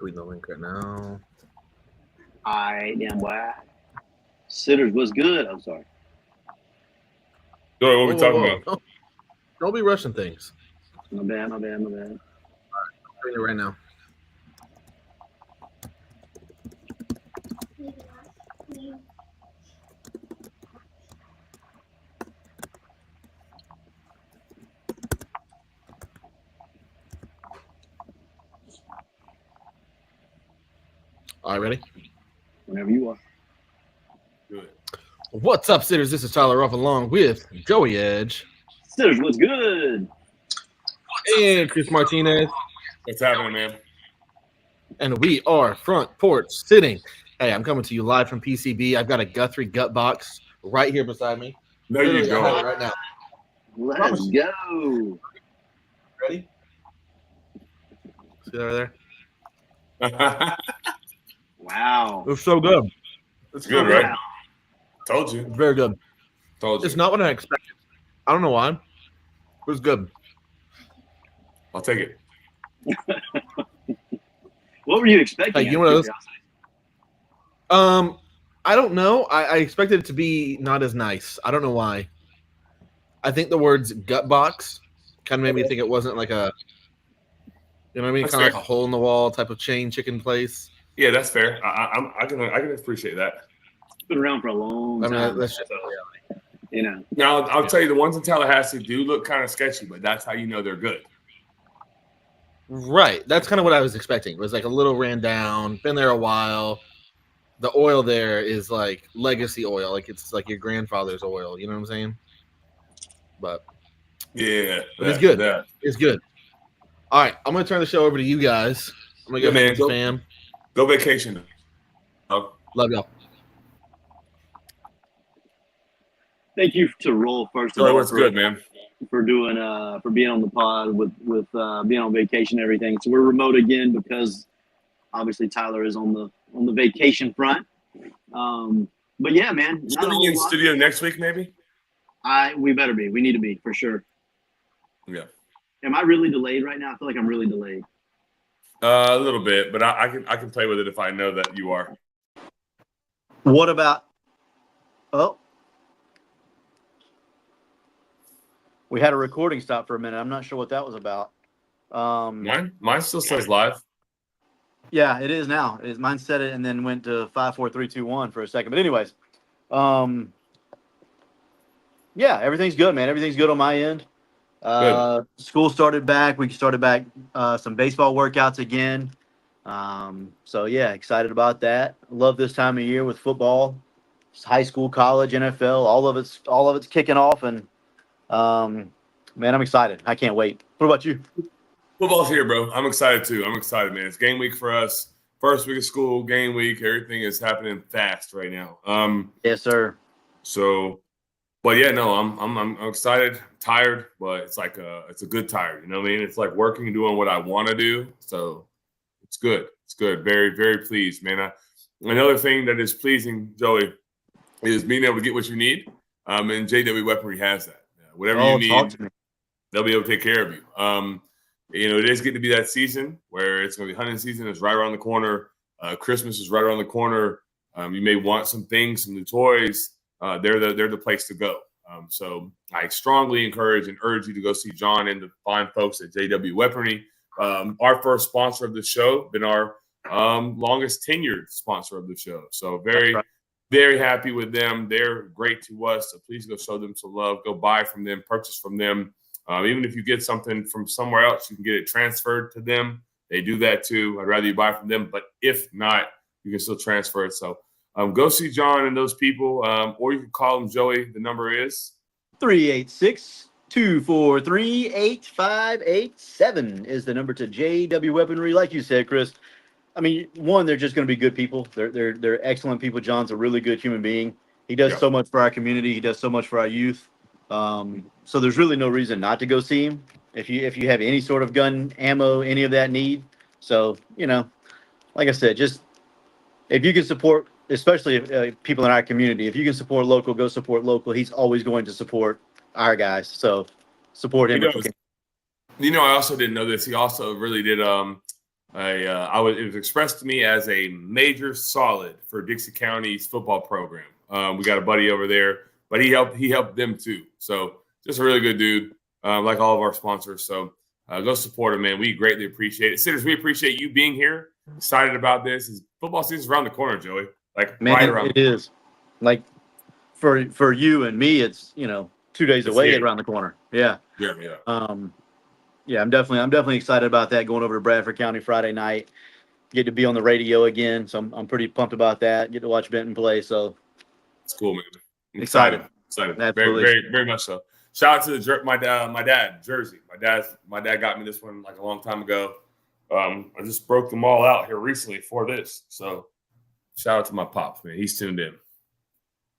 tweeting the link right now. All right, damn boy. Sitters was good. I'm sorry. Joey, what we talking about? Don't be rushing things. My bad. I'm doing it right now. All right, ready? Whenever you are. Good. What's up, sitters? This is Tyler Ruff along with Joey Edge. Sitters was good. And Chris Martinez. What's happening, man? And we are Front Porch Sitting. Hey, I'm coming to you live from PCB. I've got a Guthrie gut box right here beside me. There you Literally, I have go. it right now. Let's go. Ready? See that right there? Wow. It's so good. It's good, right? Told you. It's very good. Told you. It's not what I expected. I don't know why. It was good. I'll take it. What were you expecting? Hey, you know what I don't know. I expected it to be not as nice. I don't know why. I think the words gut box kind of made me think it wasn't like a, you know what I mean? That's Kind of fair. like a hole in the wall type of chain chicken place. Yeah, that's fair. I can appreciate that. It's been around for a long I time. mean, that's just, You know. Now I'll tell you, the ones in Tallahassee do look kind of sketchy, but that's how you know they're good. right. That's kind of what I was expecting. It was like a little ran down, been there a while. The oil there is like legacy oil, like it's like your grandfather's oil. You know what I'm saying? But Yeah, it's good. That. It's good. All right, I'm gonna turn the show over to you guys. I'm gonna go Yeah, hang man, with the fam. Go vacation. Oh, Love y'all. Thank you to Roll first of Joey, all what's good, man? for doing for being on the pod with being on vacation and everything. So we're remote again because obviously Tyler is on the vacation front. But yeah, man. Is not a coming whole in lot. studio next week, maybe? We better be. We need to be for sure. Yeah. Am I really delayed right now? I feel like I'm really delayed. A little bit, but I can play with it if I know that you are. What about? Oh, we had a recording stop for a minute. I'm not sure what that was about. Mine still says live. Yeah, it is now. Mine said it and then went to 5, 4, 3, 2, 1 for a second. But anyways, yeah, everything's good, man. Everything's good on my end. School started back. We started back some baseball workouts again. So yeah, excited about that. Love this time of year with football. It's high school, college, NFL, all of it's kicking off, and man, I'm excited. I can't wait. What about you? Football's here, bro. I'm excited too. I'm excited, man. It's game week for us. First week of school, game week. Everything is happening fast right now. Yes, sir. So, but yeah, no, I'm excited. Tired, but it's like it's a good tired. You know what I mean? It's like working and doing what I want to do. So it's good. It's good. Very, very pleased, man. Another thing that is pleasing, Joey, is being able to get what you need. And JW Weaponry has that. Whatever you need, they'll be able to take care of you. You know, it is getting to be that season where it's going to be hunting season. It's right around the corner. Christmas is right around the corner. You may want some things, some new toys. They're the place to go. So I strongly encourage and urge you to go see John and the fine folks at JW Weaponry. Our first sponsor of the show, been our longest tenured sponsor of the show. So very happy with them. They're great to us. So please go show them some love. Go buy from them, purchase from them. Even if you get something from somewhere else, you can get it transferred to them. They do that too. I'd rather you buy from them. But if not, you can still transfer it. So go see John and those people, or you can call them, Joey. The number is 386-243-8587 is the number to JW Weaponry. Like you said, Chris, I mean, one, they're just going to be good people. They're excellent people. John's a really good human being. He does so much for our community. He does so much for our youth. So there's really no reason not to go see him if you have any sort of gun, ammo, any of that need. So, you know, like I said, just if you can support, especially people in our community, if you can support local, go support local. He's always going to support our guys. So support him. You know, I also didn't know this. He also really did It was expressed to me as a major solid for Dixie County's football program. We got a buddy over there, but he helped them too. So just a really good dude, like all of our sponsors. So go support him, man. We greatly appreciate it. Sitters, we appreciate you being here. Excited about this. Football season's around the corner, Joey. Like Man, right around. it is. Like for you and me, it's 2 days It's away here. around the corner. Yeah. Yeah. Yeah, I'm definitely excited about that. Going over to Bradford County Friday night, get to be on the radio again. So I'm pretty pumped about that. Get to watch Benton play. So It's cool, man. I'm Excited. Excited. Absolutely. Very, very, very much so. Shout out to my dad, Jersey. My dad got me this one like a long time ago. I just broke them all out here recently for this. So shout out to my pops, man. He's tuned in.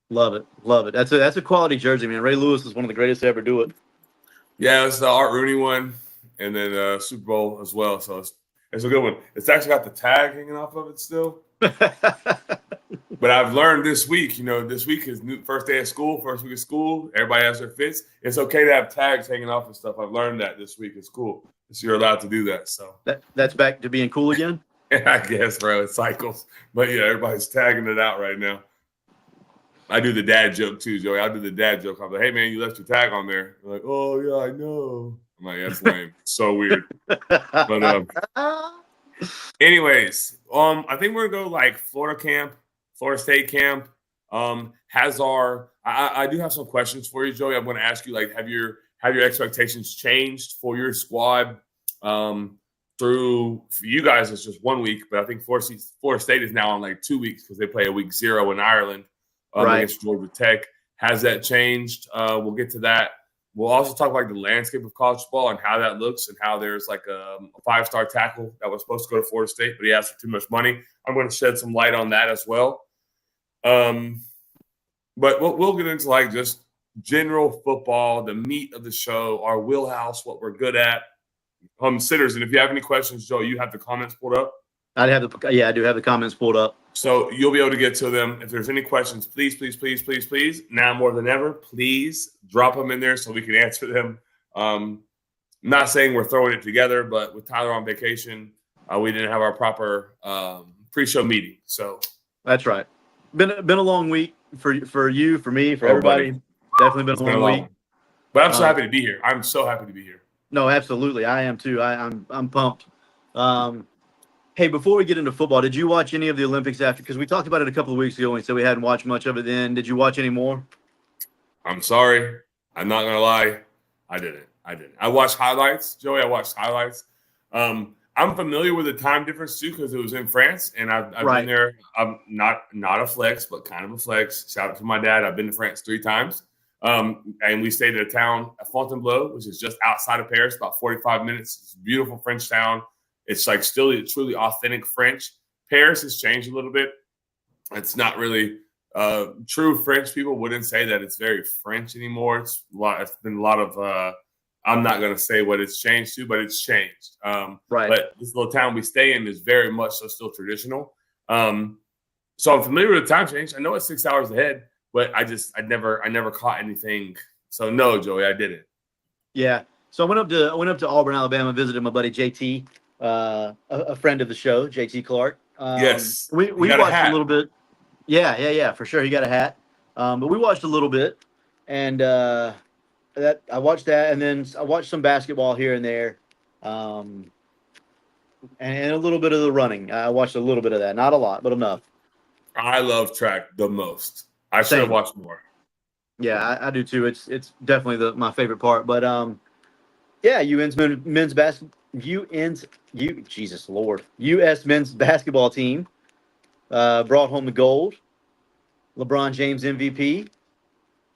love it. That's a quality jersey, man. Ray Lewis is one of the greatest to ever do it. Yeah, it's the Art Rooney one, and then Super Bowl as well. So it's a good one. It's actually got the tag hanging off of it still. But I've learned this week, this week is first day of school, first week of school. Everybody has their fits. It's okay to have tags hanging off and stuff. I've learned that this week. It's cool. So you're allowed to do that. So That's back to being cool again. I guess, bro, it cycles. But yeah, everybody's tagging it out right now. I do the dad joke too, Joey. I do the dad joke. I'm like, hey man, you left your tag on there. They're like, oh yeah, I know. I'm like, that's lame. So weird. But anyways, I think we're gonna go like Florida State camp. I do have some questions for you, Joey. I'm gonna ask you, like, have your expectations changed for your squad? For you guys, it's just 1 week, but I think Florida State is now on like 2 weeks because they play a week 0 in Ireland against Georgia Tech. Has that changed? We'll get to that. We'll also talk about the landscape of college football and how that looks and how there's like a 5-star tackle that was supposed to go to Florida State, but he asked for too much money. I'm going to shed some light on that as well. But we'll get into like just general football, the meat of the show, our wheelhouse, what we're good at. Sitters, and if you have any questions, Joe, you have the comments pulled up. I do have the comments pulled up. So you'll be able to get to them. If there's any questions, please, now more than ever, please drop them in there so we can answer them. Not saying we're throwing it together, but with Tyler on vacation, we didn't have our proper pre-show meeting. So That's right. Been a long week for you, for me, for everybody. Buddy. Definitely been a long week. But I'm so happy to be here. I'm so happy to be here. No, absolutely. I am too. I'm pumped. Hey, before we get into football, did you watch any of the Olympics after? Because we talked about it a couple of weeks ago and we said we hadn't watched much of it then. Did you watch any more? I'm sorry. I'm not gonna lie. I didn't. I watched highlights, Joey. I watched highlights. I'm familiar with the time difference too because it was in France, and I've been there. I'm not a flex, but kind of a flex. Shout out to my dad. I've been to France 3 times. And we stayed in a town at Fontainebleau, which is just outside of Paris, about 45 minutes. It's a beautiful French town. It's like still truly authentic French. Paris has changed a little bit. It's not really true French. People wouldn't say that it's very French anymore. It's been a lot of I'm not going to say what it's changed to, but it's changed. But this little town we stay in is very much so still traditional. So I'm familiar with the time change. I know it's 6 hours ahead. But I never caught anything. So no, Joey, I didn't. Yeah. So I went up to Auburn, Alabama, visited my buddy JT, a friend of the show, JT Clark. Yes. We watched a little bit. Yeah, for sure. He got a hat. But we watched a little bit, and I watched that, and then I watched some basketball here and there, and a little bit of the running. I watched a little bit of that, not a lot, but enough. I love track the most. I should have watched more. Yeah, I do too. It's definitely my favorite part. But yeah, UN's men's basketball. Jesus Lord, U.S. men's basketball team brought home the gold. LeBron James MVP.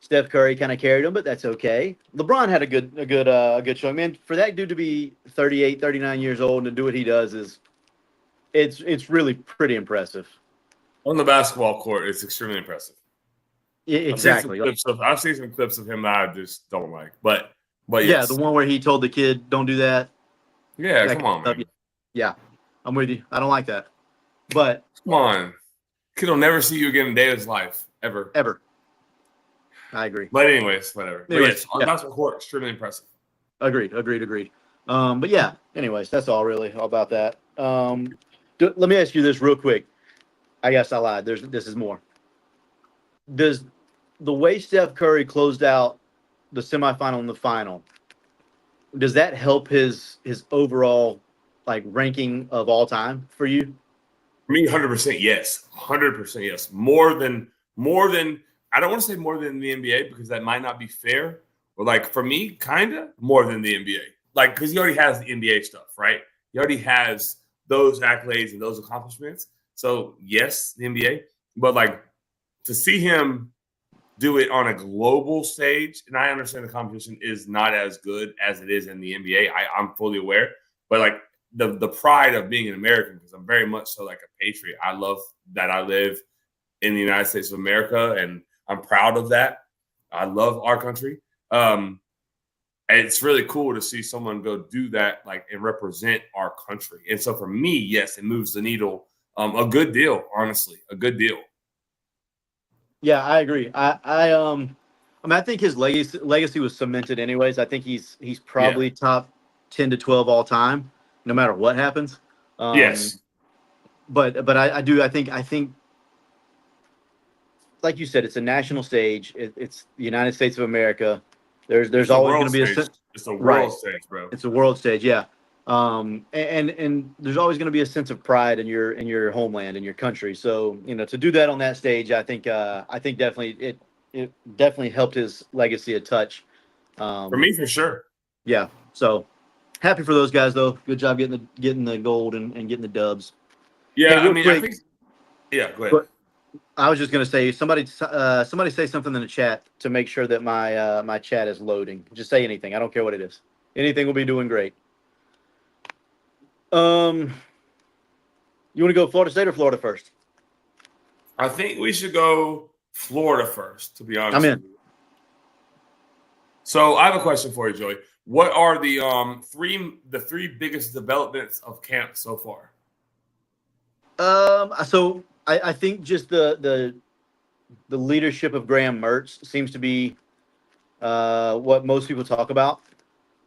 Steph Curry kind of carried him, but that's okay. LeBron had a good showing. Man, for that dude to be 38, 39 years old and to do what he does it's really pretty impressive. On the basketball court, it's extremely impressive. Exactly. I've seen some clips of him that I just don't like. But yes. Yeah, the one where he told the kid, "Don't do that." Yeah, come on, man. Yeah, I'm with you. I don't like that. But come on, kid will never see you again in a day of his life, ever. I agree. But anyways, whatever. But yes, on the basketball court, extremely impressive. Agreed. But yeah, anyways, that's all really all about that. Let me ask you this real quick. I guess I lied. This is more. Does the way Steph Curry closed out the semifinal and the final, does that help his overall like ranking of all time for you? For me, 100% yes. 100% yes. More than I don't want to say more than the NBA because that might not be fair. But like for me, kind of more than the NBA. Like because he already has the NBA stuff, right? He already has those accolades and those accomplishments. So yes, the NBA. But like to see him do it on a global stage, and I understand the competition is not as good as it is in the NBA. I'm fully aware, but like the pride of being an American, because I'm very much so like a patriot. I love that I live in the United States of America, and I'm proud of that. I love our country. And it's really cool to see someone go do that, like, and represent our country. And so for me, yes, it moves the needle a good deal, honestly, a good deal. Yeah, I agree. I mean, I think his legacy was cemented anyways. I think he's probably top 10 to 12 all time, no matter what happens. Yes. But I think like you said, it's a national stage. It's the United States of America. There's always going to be it's a world right. stage, bro. It's a world stage, yeah. And there's always going to be a sense of pride in your homeland, in your country. So to do that on that stage, I think definitely it definitely helped his legacy a touch. For me, for sure. Yeah. So happy for those guys though. Good job getting the gold and getting the dubs. Yeah, Hey, I mean, I think. Yeah, go ahead. But I was just going to say somebody say something in the chat to make sure that my chat is loading. Just say anything. I don't care what it is. Anything will be doing great. You want to go Florida State or Florida first? I think we should go Florida first, to be honest. I'm in. So I have a question for you, Joey. What are the three biggest developments of camp so far? So I think just the leadership of Graham Mertz seems to be what most people talk about.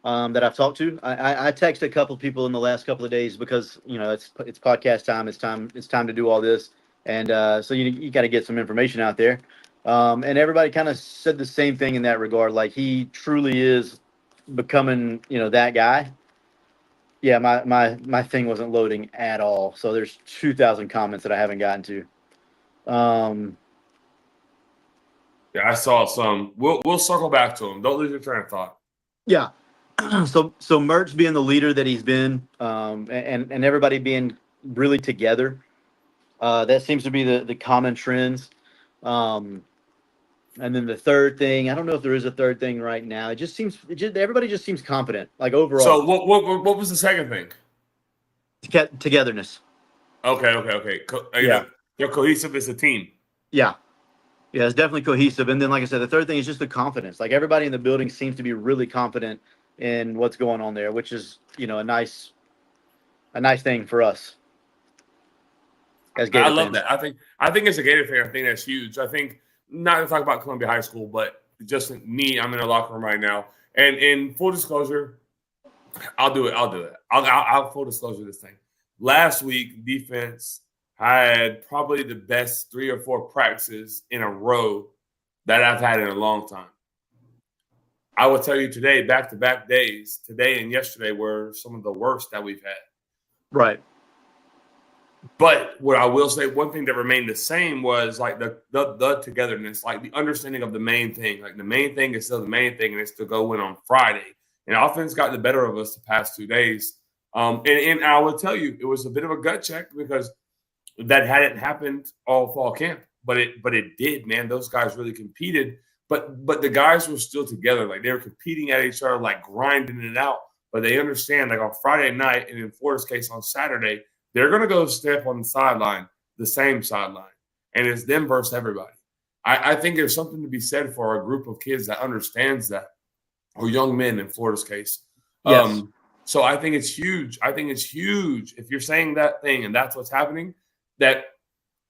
That I've talked to. I texted a couple of people in the last couple of days because it's podcast time. It's time to do all this, and so you got to get some information out there. And everybody kind of said the same thing in that regard. Like he truly is becoming that guy. Yeah, my thing wasn't loading at all. So there's 2,000 comments that I haven't gotten to. Yeah, I saw some. We'll circle back to them. Don't lose your train of thought. Yeah. So Mertz being the leader that he's been, and everybody being really together, that seems to be the common trends. And then the third thing, I don't know if there is a third thing right now. Everybody just seems confident, like overall. So what was the second thing? Togetherness. Okay. Yeah. They're cohesive as a team. Yeah. Yeah, it's definitely cohesive. And then, like I said, the third thing is just the confidence. Like everybody in the building seems to be really confident in what's going on there, which is, a nice thing for us. As Gator I love fans. that. I think as a Gator fan, I think that's huge. I think not to talk about Columbia High School, but just me, I'm in a locker room right now. And in full disclosure, I'll do it. I'll full disclosure this thing. Last week, defense had probably the best 3 or 4 practices in a row that I've had in a long time. I will tell you today, back-to-back days, today and yesterday were some of the worst that we've had. Right. But what I will say, one thing that remained the same was like the togetherness, like the understanding of the main thing. Like the main thing is still the main thing, and it's to go win on Friday. And offense got the better of us the past 2 days. And I will tell you, it was a bit of a gut check because that hadn't happened all fall camp. But it did, man. Those guys really competed. But the guys were still together. Like they were competing at each other, like grinding it out. But they understand, like on Friday night, and in Florida's case on Saturday, they're going to go step on the sideline, the same sideline. And it's them versus everybody. I think there's something to be said for a group of kids that understands that, or young men in Florida's case. Yes. So I think it's huge. If you're saying that thing and that's what's happening, that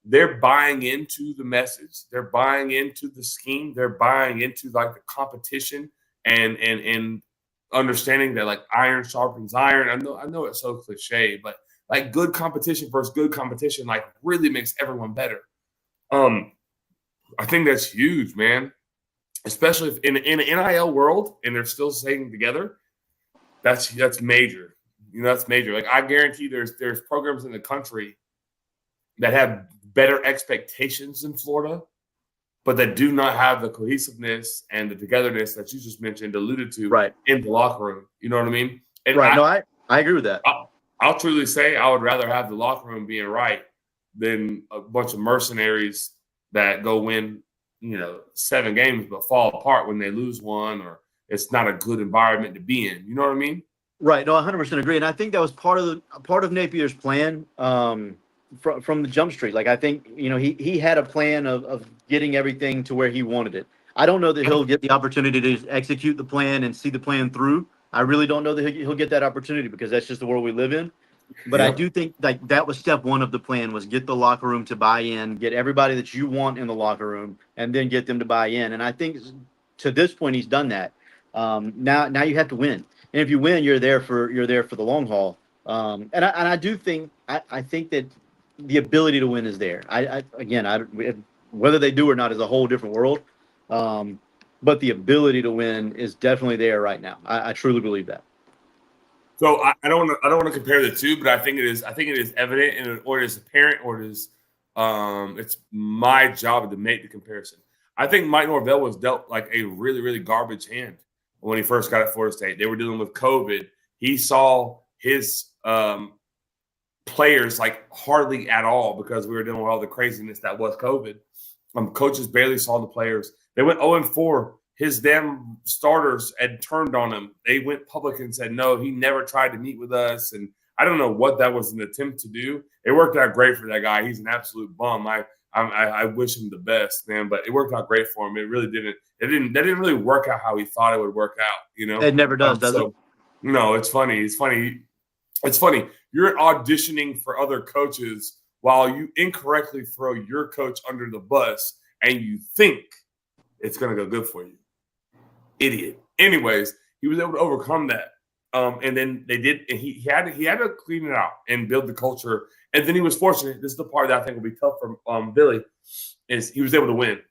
they're buying into the message. They're buying into the scheme. They're buying into like the competition and understanding that like iron sharpens iron. I know it's so cliche, but like good competition versus good competition, like really makes everyone better. I think that's huge, man. Especially if in an NIL world and they're still staying together, that's major. That's major. Like I guarantee there's programs in the country that have better expectations than Florida, but that do not have the cohesiveness and the togetherness that you just alluded to in the locker room. You know what I mean? And I agree with that. I'll truly say I would rather have the locker room being right than a bunch of mercenaries that go win, 7 games but fall apart when they lose one, or it's not a good environment to be in. You know what I mean? Right. No, I 100% agree. And I think that was part of Napier's plan from the jump street. Like, I think, he had a plan of getting everything to where he wanted it. I don't know that he'll get the opportunity to execute the plan and see the plan through. I really don't know that he'll get that opportunity because that's just the world we live in. But I do think like that was step one of the plan, was get the locker room to buy in, get everybody that you want in the locker room, and then get them to buy in. And I think to this point, he's done that. Now you have to win. And if you win, you're there for the long haul. And I do think I think that the ability to win is there. Whether they do or not is a whole different world. But the ability to win is definitely there right now. I truly believe that. So I don't want to compare the two, but I think it is evident, and or it is apparent, or it is it's my job to make the comparison. I think Mike Norvell was dealt like a really, really garbage hand when he first got at Florida State. They were dealing with COVID. He saw his players like hardly at all because we were dealing with all the craziness that was COVID. Coaches barely saw the players. They went 0-4. His damn starters had turned on him. They went public and said, no, he never tried to meet with us. And I don't know what that was an attempt to do. It worked out great for that guy. He's an absolute bum. I wish him the best, man, but it worked out great for him. It really didn't. That didn't really work out how he thought it would work out, It never does, does it? No, it's funny. It's funny. You're auditioning for other coaches while you incorrectly throw your coach under the bus and you think it's going to go good for you. Idiot. Anyways, he was able to overcome that. And then they did, and he had to clean it out and build the culture. And then he was fortunate. This is the part that I think will be tough for Billy, is he was able to win.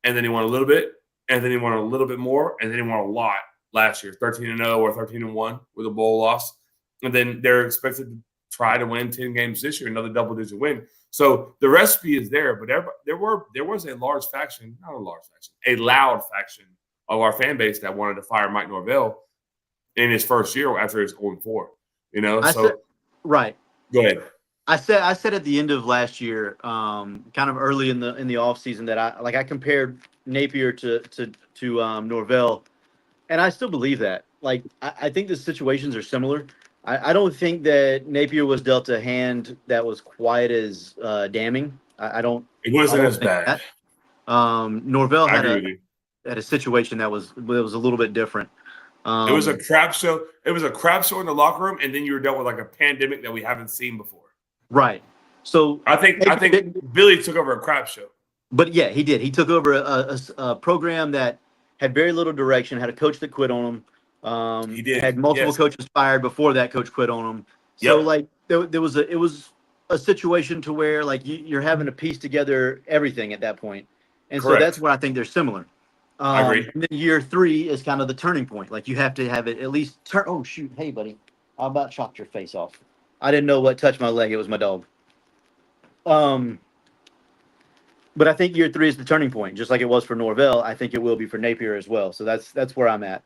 And then he won a little bit, and then he won a little bit more, and then he won a lot last year, 13-0 or 13-1 with a bowl loss. And then they're expected to try to win 10 games this year, another double-digit win. So the recipe is there, but there was a loud faction of our fan base that wanted to fire Mike Norvell in his first year after his 0-4. Right. Go ahead. I said at the end of last year, kind of early in the offseason, that I compared Napier to Norvell, and I still believe that. Like, I think the situations are similar. I don't think that Napier was dealt a hand that was quite as damning. It wasn't as bad. Norvell had a situation that was a little bit different. It was a crap show. It was a crap show in the locker room, and then you were dealt with like a pandemic that we haven't seen before. Right. So I think Billy took over a crap show. But yeah, he did. He took over a program that had very little direction, had a coach that quit on him. He did. Had multiple coaches fired before that coach quit on him. So like it was a situation to where like you're having to piece together everything at that point. And Correct. So that's what I think they're similar. I agree. And then year 3 is kind of the turning point. Like you have to have it at least turn. Oh shoot! Hey buddy, I about chopped your face off. I didn't know what touched my leg. It was my dog. But I think year 3 is the turning point, just like it was for Norvell. I think it will be for Napier as well. So that's where I'm at.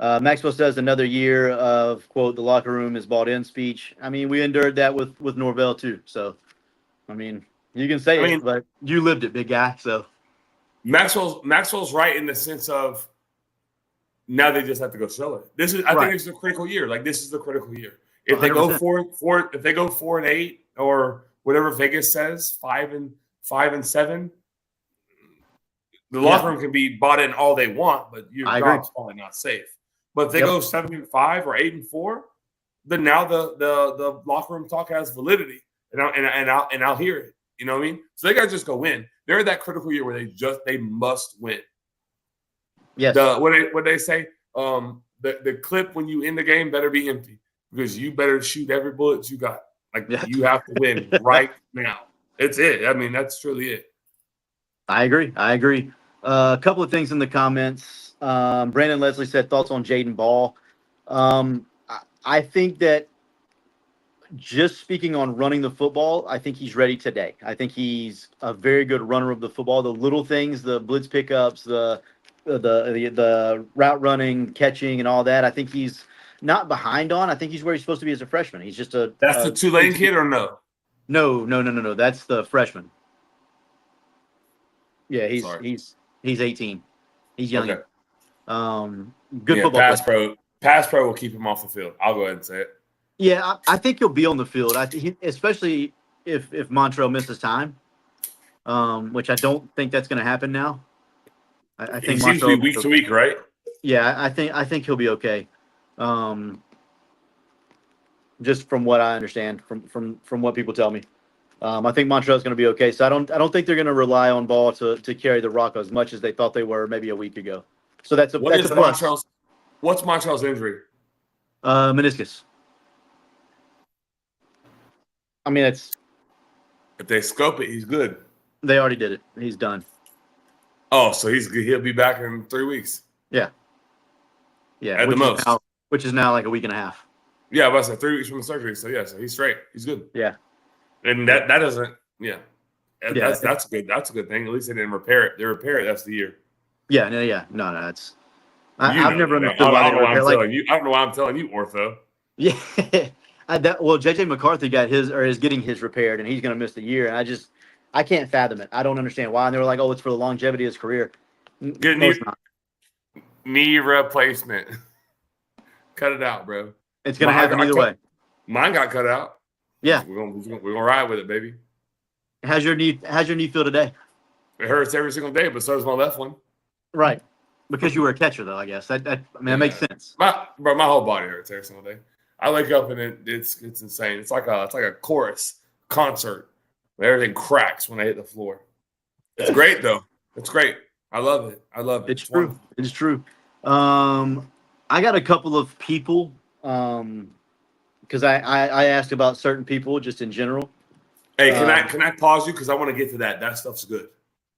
Maxwell says another year of, quote, the locker room is bought in speech. I mean, we endured that with Norvell too. So, I mean, you can say it, but you lived it, big guy. So Maxwell's right in the sense of now they just have to go sell it. I think it's a critical year. Like this is the critical year. If 100%. They go 4-8 or whatever Vegas says, 5-7, the locker room can be bought in all they want, but your job's probably not safe. But if they go 7-5 or 8-4, then now the locker room talk has validity, and I'll hear it. You know what I mean? So they got to just go win. They're at that critical year where they must win. Yes. What they say, the clip when you end the game better be empty because you better shoot every bullet you got. Like Yeah. you have to win right now. It's it. I mean, that's truly it. I agree. A couple of things in the comments. Brandon Leslie said thoughts on Jaden Ball. I think that just speaking on running the football, I think he's ready today. I think he's a very good runner of the football. The little things, the blitz pickups, the route running, catching, and all that. I think he's not behind on. I think he's where he's supposed to be as a freshman. He's just That's the Tulane kid or no? No. That's the freshman. Yeah, Sorry. he's 18. He's young. Okay. Good Yeah, football player. Pass pro will keep him off the field. I'll go ahead and say it. Yeah, I think he'll be on the field. Especially if Montrell misses time, which I don't think that's going to happen now. I He think seems to be Montrell, week to week, right? yeah, I think he'll be okay. Just from what I understand, from what people tell me, I think Montrell's going to be okay. So I don't think they're going to rely on Ball to carry the rock as much as they thought they were maybe a week ago. So that's a plus. What's Montrell's injury? Meniscus. I mean, If they scope it, he's good. they already did it. He's done. Oh, so he'll be back in 3 weeks. Yeah, At the most. Which is now like a week and a half. Yeah, but I said 3 weeks from the surgery. So yeah, so he's straight. He's good. Yeah, And that doesn't. Yeah, Yeah. that's good. That's a good thing. At least they didn't repair it. They repair it. That's the year. yeah. No. That's I've You know never that. understood I why don't they know why I'm repair. Like, telling you. I don't know why I'm telling you, Ortho. yeah, well, JJ McCarthy got his or is getting his repaired, and he's going to miss the year. And I can't fathom it. I don't understand why. And they were like, "Oh, it's for the longevity of his career." Get No, it's not. knee replacement. Cut it out, bro. It's going to happen either way. Mine got cut out. Yeah. We're gonna ride with it, baby. How's your knee feel today? It hurts every single day, but so does my left one. Right. Because you were a catcher, though. I guess that makes sense. My whole body hurts every single day. I wake up and it's insane. It's like a chorus concert. Everything cracks when I hit the floor. It's great though. It's great. I love it. It's true. wonderful. It's true. I got a couple of people because I asked about certain people just in general. Hey, can I pause you because I want to get to that. That stuff's good.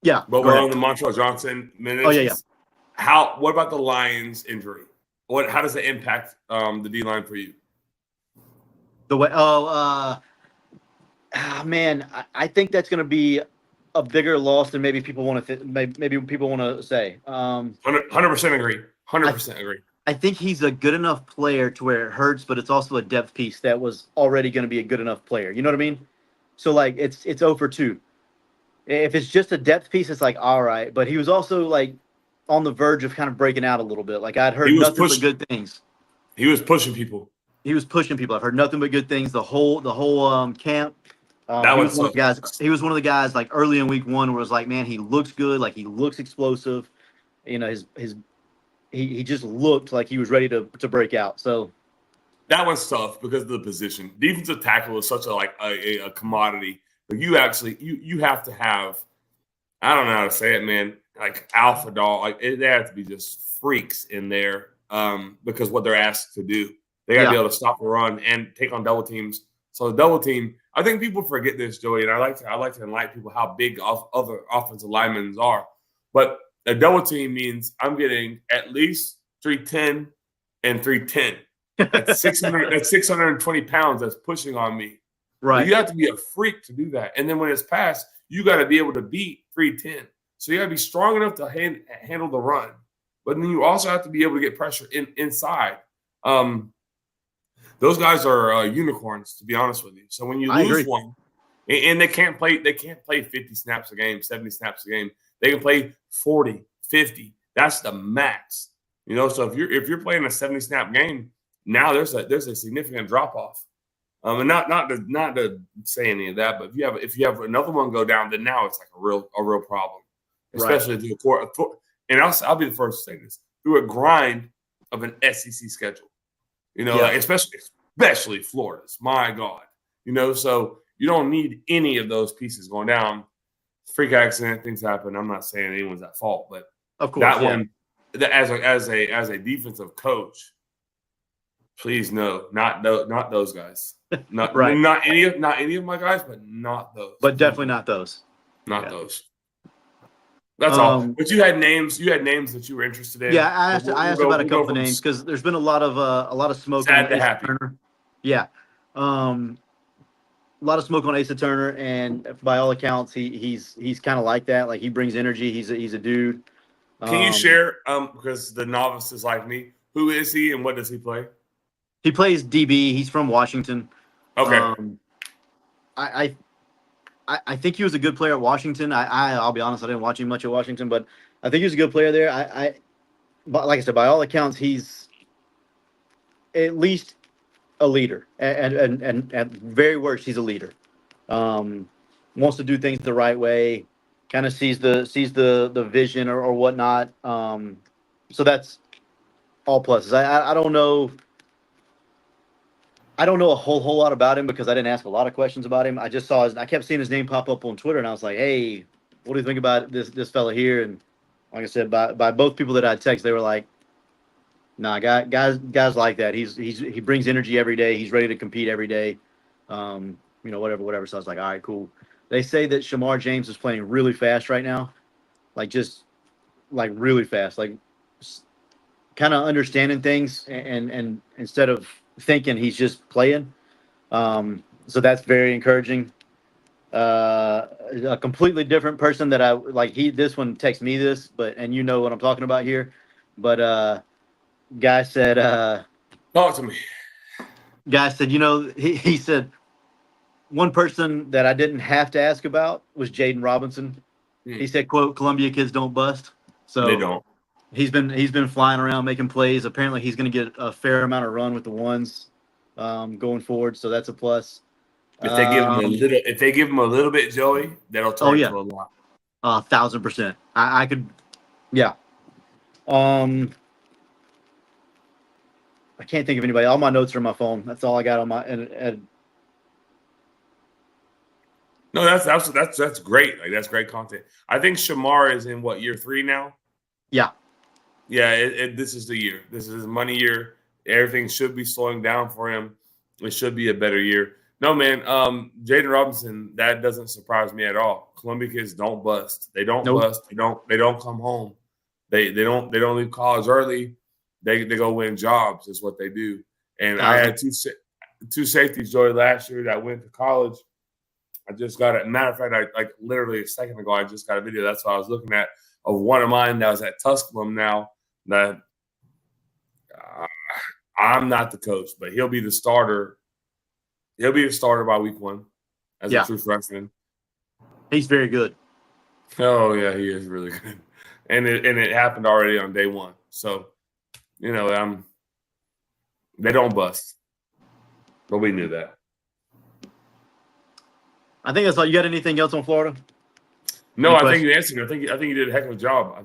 Yeah. But go we're ahead. on the Montrell Johnson minutes. Oh yeah. What about the Lions injury? How does it impact the D line for you? The way man, I think that's going to be a bigger loss than maybe people want to maybe people want to say. 100% agree. 100% agree. I think he's a good enough player to where it hurts, but it's also a depth piece that was already going to be a good enough player. You know what I mean? So like it's 0 for 2. If it's just a depth piece, it's like all right. But he was also like on the verge of kind of breaking out a little bit. Like I'd heard nothing but good things. He was pushing people. I've heard nothing but good things. The whole camp. That he was one of the guys. He was one of the guys like early in week 1 where it was like, man, he looks good. Like he looks explosive. You know, he just looked like he was ready to break out. So that one's tough because of the position. Defensive tackle is such a commodity. But you have to have, I don't know how to say it, man, like alpha dog. Like they have to be just freaks in there because what they're asked to do. They got to be able to stop the run and take on double teams. So the double team, I think people forget this, Joey, and I like to enlighten people how big other offensive linemen are. But a double team means I'm getting at least 310 and 310. That's 600. That's 620 pounds that's pushing on me. right. You have to be a freak to do that. And then when it's passed, you got to be able to beat 310. So you got to be strong enough to handle the run. But then you also have to be able to get pressure inside. Those guys are unicorns, to be honest with you. So when you lose one, and they can't play 50 snaps a game, 70 snaps a game. They can play 40, 50. That's the max. You know, so if you're playing a 70 snap game, now there's a significant drop off. And not to say any of that, but if you have another one go down, then now it's like a real problem, especially through the court. And I'll be the first to say this, through a grind of an SEC schedule. You know, like especially Florida's. My God, you know, so you don't need any of those pieces going down. Freak accident, things happen. I'm not saying anyone's at fault, but Of course, that one, as a defensive coach, Please no, not those guys. Not Right. not any of my guys, but not those. But definitely not those. Not Yeah. those. That's all. Um, But you had names that you were interested in. Yeah, I asked about a couple of from names because there's been a lot of smoke sad on to Asa happy. Turner. Yeah, a lot of smoke on Asa Turner, and by all accounts, he's kind of like that. Like he brings energy. He's a dude. Can you share? Because the novices like me, who is he and what does he play? He plays DB. He's from Washington. Okay. I think he was a good player at Washington. I'll be honest, I didn't watch him much at Washington, but I think he was a good player there. But like I said, by all accounts, he's at least a leader, and at very worst, he's a leader. Wants to do things the right way, kind of sees the vision or whatnot. So that's all pluses. I don't know. I don't know a whole lot about him because I didn't ask a lot of questions about him. I just saw I kept seeing his name pop up on Twitter, and I was like, "Hey, what do you think about this fella here?" And like I said, by both people that I text, they were like, "Nah, guys like that. He brings energy every day. He's ready to compete every day. Whatever." So I was like, "All right, cool." They say that Shamar James is playing really fast right now, like really fast, like kind of understanding things, and instead of thinking, he's just playing. So that's very encouraging. A completely different person that I like. This one texted me this, and you know what I'm talking about here. But guy said, Talk to me. he said one person that I didn't have to ask about was Jaden Robinson. He said, "quote Columbia kids don't bust." So They don't. He's been flying around making plays. Apparently, he's going to get a fair amount of run with the ones going forward. So that's a plus. If they give him a little bit, Joey, that'll turn into a lot. 1,000%. I could, yeah. I can't think of anybody. All my notes are on my phone. That's all I got on my. No, that's great. Like that's great content. I think Shamar is in what, year 3 now? Yeah. Yeah, this is the year. This is his money year. Everything should be slowing down for him. It should be a better year. No, man, Jaden Robinson, that doesn't surprise me at all. Columbia kids don't bust. They don't bust. They don't come home. They don't leave college early. They go win jobs is what they do. And I had two safeties, Joey, last year that went to college. I just got it. Matter of fact, literally a second ago, I just got a video. That's what I was looking at of one of mine that was at Tusculum now. That I'm not the coach, but he'll be the starter. He'll be the starter by week 1 as a true freshman. He's very good. Oh yeah, he is really good, and it happened already on day 1. So, they don't bust, but we knew that. I think that's all. You got anything else on Florida? No, I think you answered. I think you did a heck of a job.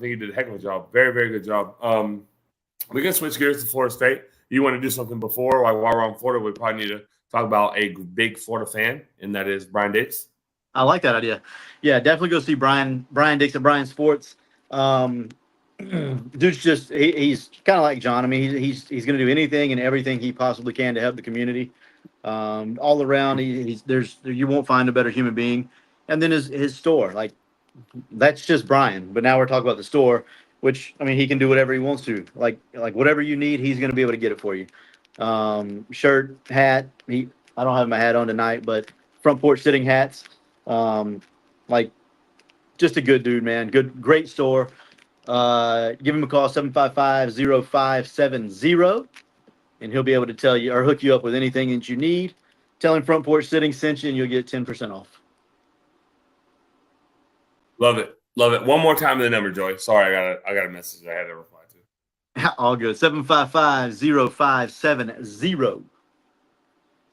Very, very good job. We can switch gears to Florida State. You want to do something before? While we're on Florida, we probably need to talk about a big Florida fan, and that is Brian Dix. I like that idea. Yeah, definitely go see Brian Dix at Brian Sports. Dude's just he's kind of like John. I mean, he's going to do anything and everything he possibly can to help the community. All around, you won't find a better human being. And then his store, like that's just Brian. But now we're talking about the store, which I mean, he can do whatever he wants to. Like whatever you need, he's going to be able to get it for you. Shirt, hat. I don't have my hat on tonight, but front porch sitting hats. Just a good dude, man. Great store. Give him a call, 755-0570, and he'll be able to tell you or hook you up with anything that you need. Tell him Front Porch Sitting sent you, and you'll get 10% off. Love it. One more time the number, Joey. Sorry, I got a message I had to reply to. All good. 755-0570.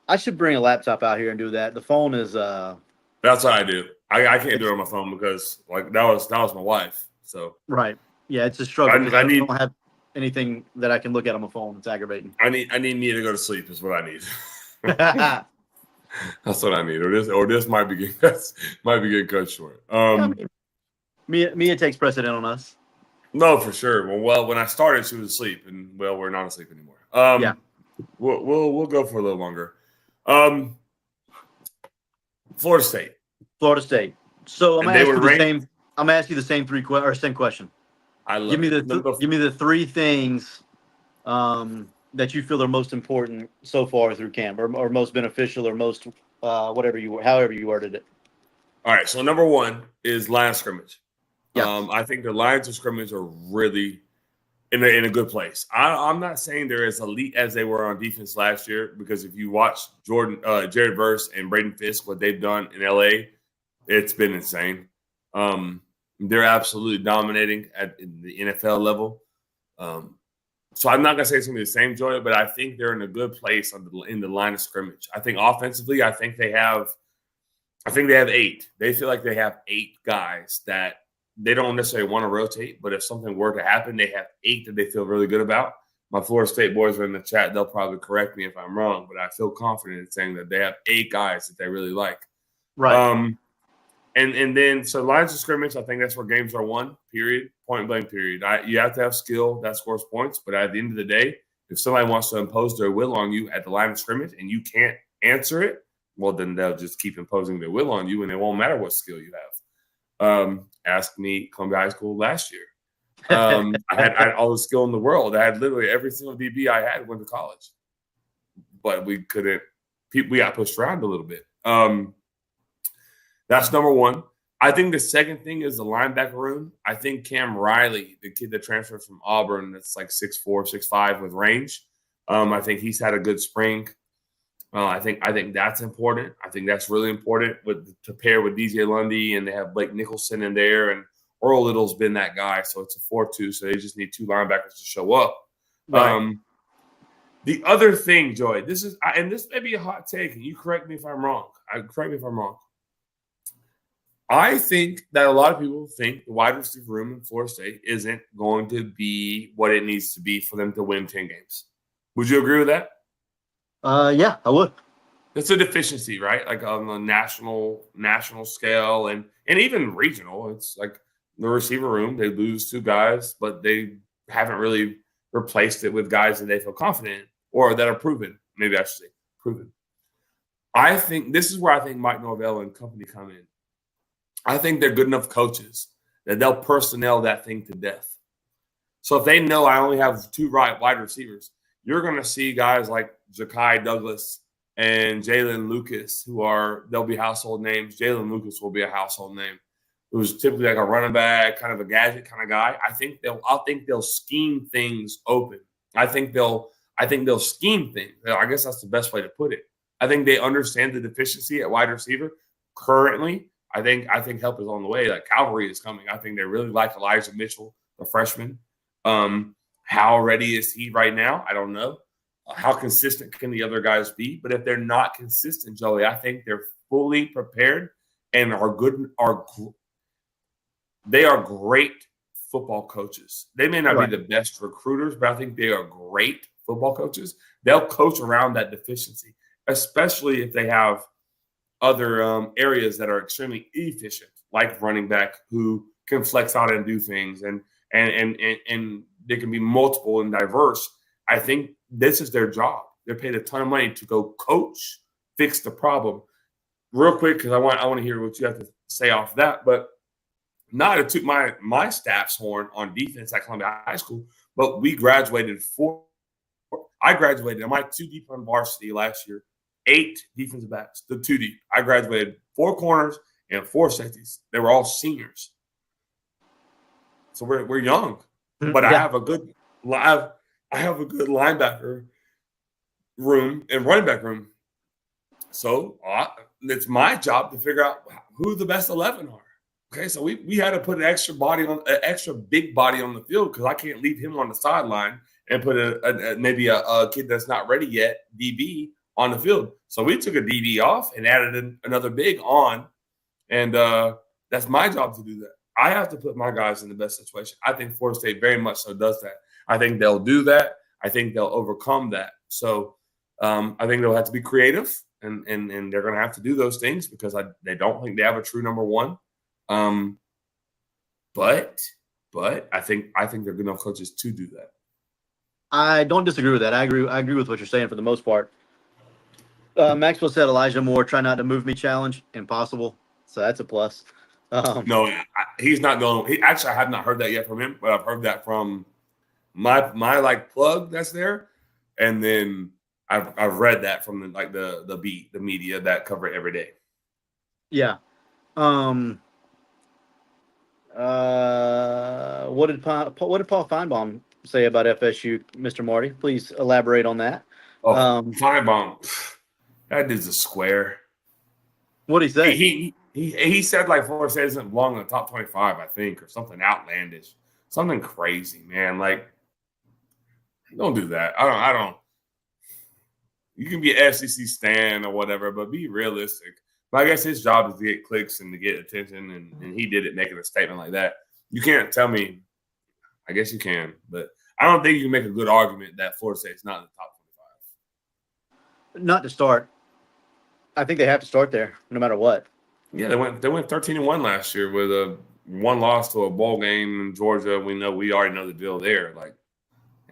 I should bring a laptop out here and do that. The phone is That's what I do. I can't do it on my phone because that was my wife. So right. Yeah, it's a struggle because I don't have anything that I can look at on my phone. It's aggravating. I need me to go to sleep is what I need. That's what I need. Or this might be getting cut short. Mia takes precedent on us. No, for sure. Well, when I started, she was asleep, and we're not asleep anymore. Yeah. We'll go for a little longer. Florida State. Florida State. So I'm And they gonna ask were you the ranked- same. I'm gonna ask you the same question. I love Give me it. give me the three things that you feel are most important so far through camp, or most beneficial, or most however you worded it. All right. So number one is line of scrimmage. Yeah. I think the lines of scrimmage are really in a good place. I'm not saying they're as elite as they were on defense last year, because if you watch Jared Verse and Braden Fisk, what they've done in LA, it's been insane. They're absolutely dominating at the NFL level. So I'm not gonna say it's gonna be the same, Joy, but I think they're in a good place in the line of scrimmage. I think offensively, I think they have 8. They feel like they have 8 guys that they don't necessarily want to rotate, but if something were to happen, they have 8 that they feel really good about. My Florida State boys are in the chat. They'll probably correct me if I'm wrong, but I feel confident in saying that they have 8 guys that they really like. Right. And then so lines of scrimmage, I think that's where games are won, period, point blank, period. You have to have skill that scores points, but at the end of the day, if somebody wants to impose their will on you at the line of scrimmage and you can't answer it, well, then they'll just keep imposing their will on you, and it won't matter what skill you have. Ask me Columbia High School last year. I had all the skill in the world. I had literally every single DB I had went to college, but we couldn't. We got pushed around a little bit. That's number one. I think the second thing is the linebacker room. I think Cam Riley, the kid that transferred from Auburn, that's like 6'4", 6'5" with range. I think he's had a good spring. I think that's important. I think that's really important to pair with DJ Lundy, and they have Blake Nicholson in there, and Earl Little's been that guy. So it's a 4-2. So they just need 2 linebackers to show up. Right. The other thing, Joy, this may be a hot take, and you correct me if I'm wrong. I think that a lot of people think the wide receiver room in Florida State isn't going to be what it needs to be for them to win 10 games. Would you agree with that? Yeah, I would. It's a deficiency, right? Like on the national scale and even regional. It's like the receiver room, they lose 2 guys, but they haven't really replaced it with guys that they feel confident in or that are proven. Maybe I should say proven. I think this is where I think Mike Norvell and company come in. I think they're good enough coaches that they'll personnel that thing to death. So if they know I only have 2 wide receivers, you're going to see guys like Ja'Kai Douglas and Jalen Lucas they'll be household names. Jalen Lucas will be a household name, who's typically like a running back, kind of a gadget kind of guy. I think they'll scheme things open. I think they'll scheme things. I guess that's the best way to put it. I think they understand the deficiency at wide receiver currently. I think help is on the way. Like cavalry is coming. I think they really like Elijah Mitchell, the freshman. How ready is he right now? I don't know. How consistent can the other guys be? But if they're not consistent, Joey, I think they're fully prepared and they are great football coaches. They may not be the best recruiters, but I think they are great football coaches. They'll coach around that deficiency, especially if they have other areas that are extremely efficient, like running back who can flex out and do things, and they can be multiple and diverse. I think this is their job. They're paid a ton of money to go coach, fix the problem. Real quick, because I want to hear what you have to say off that, but not to toot my staff's horn on defense at Columbia High School, but we graduated I graduated. Am I 2 deep on varsity last year? 8 defensive backs, the 2 deep. I graduated 4 corners and 4 safeties. They were all seniors. So we're young, but I have a good linebacker room and running back room. So it's my job to figure out who the best 11 are. Okay, so we had to put an extra big body on the field because I can't leave him on the sideline and put maybe a kid that's not ready yet, DB, on the field. So we took a DB off and added another big on, and that's my job to do that. I have to put my guys in the best situation. I think Florida State very much so does that. I think they'll do that. I think they'll overcome that. So I think they'll have to be creative, and they're going to have to do those things because they don't think they have a true number one. But I think they're good enough coaches to do that. I don't disagree with that. I agree with what you're saying for the most part. Maxwell said Elijah Moore, try not to move me challenge. Impossible. So that's a plus. No, he's not going. He actually, I have not heard that yet from him, but I've heard that from my like plug that's there, and then I've read that from the beat, the media that cover it every day. Yeah. What did Paul Feinbaum say about FSU, Mr. Marty? Please elaborate on that. Oh, Feinbaum, that dude's a square. What did he say? He said like Florida State doesn't belong in the top 25, I think, or something outlandish, something crazy, man. Like, don't do that. I don't. You can be an SEC stan or whatever, but be realistic. But I guess his job is to get clicks and to get attention, and he did it making a statement like that. You can't tell me. I guess you can, but I don't think you can make a good argument that Florida State's not in the top 25. Not to start. I think they have to start there, no matter what. Yeah, they went 13-1 last year with a one loss to a bowl game in Georgia. We already know the deal there. Like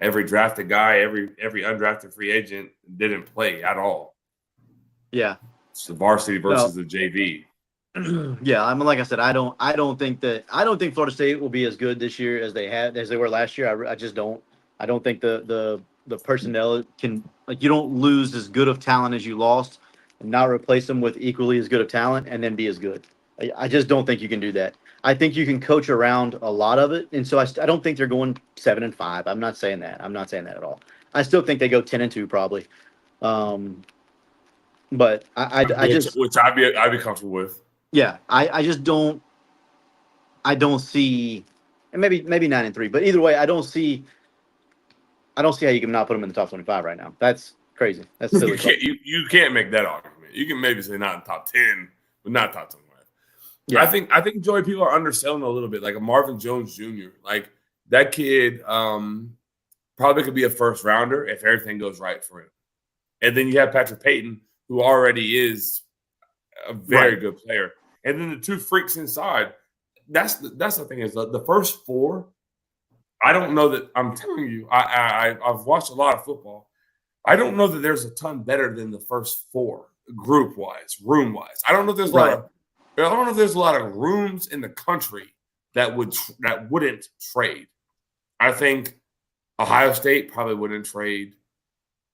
every drafted guy, every undrafted free agent didn't play at all. Yeah. It's the varsity versus the JV. Yeah, I mean, like I said, I don't think Florida State will be as good this year as they were last year. I just don't. I don't think the personnel can, like, you don't lose as good of talent as you lost and not replace them with equally as good of talent and then be as good. I just don't think you can do that. I think you can coach around a lot of it, and so I don't think they're going 7-5. I'm not saying that. I'm not saying that at all. I still think they go 10-2 probably. But I just, which I'd be comfortable with. Yeah, I just don't. I don't see, and maybe 9-3, but either way, I don't see how you can not put them in the top 25 right now. That's crazy. That's silly. You can't make that argument. You can maybe say not in top 10, but not top 25. Yeah. I think Joey, people are underselling a little bit, like a Marvin Jones Jr. Like that kid probably could be a first rounder if everything goes right for him. And then you have Patrick Payton, who already is a very good player. And then the two freaks inside. That's the thing is the first four. I don't know that. I'm telling you, I've watched a lot of football. I don't know that there's a ton better than the first four, group wise, room wise. I don't know if there's a lot of rooms in the country that wouldn't trade. I think Ohio State probably wouldn't trade.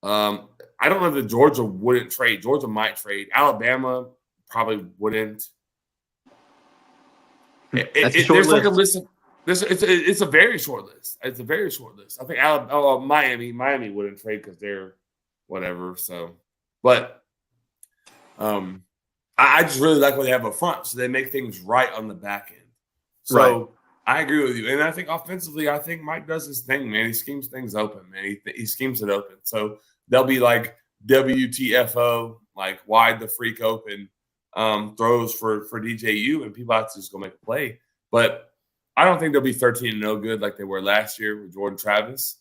I don't know that Georgia wouldn't trade. Georgia might trade. Alabama probably wouldn't. There's like a list of it's a very short list. It's a very short list. I think Miami wouldn't trade because they're whatever. So, but I just really like what they have up front. So they make things right on the back end. So I agree with you. And I think offensively, I think Mike does his thing, man. He schemes things open, man. He schemes it open. So they'll be like WTFO, like wide the freak open throws for DJU, and people have to just go make a play. But I don't think they'll be 13-0 good like they were last year with Jordan Travis.